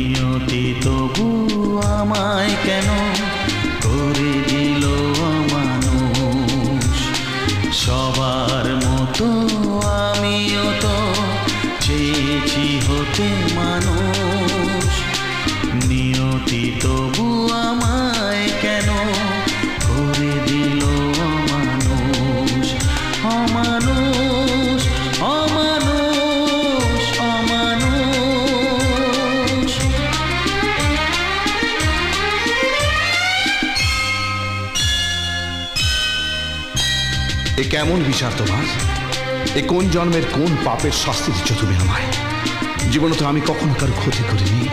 নিয়তি তবু আমায় কেন করে দিল অমানুষ। সবার মতো আমিও তো চেয়েছি হতে মানুষ। নিয়তি তবু আমায় কেন করে দিল অমানুষ। অমানুষ অমানুষ অমানুষ। এ কেমন বিচার তোমার? এ কোন জন্মের কোন পাপের শাস্তি দিচ্ছ তুমি আমায়? জীবনে তো আমি কখনো কারো ক্ষতি করিনি।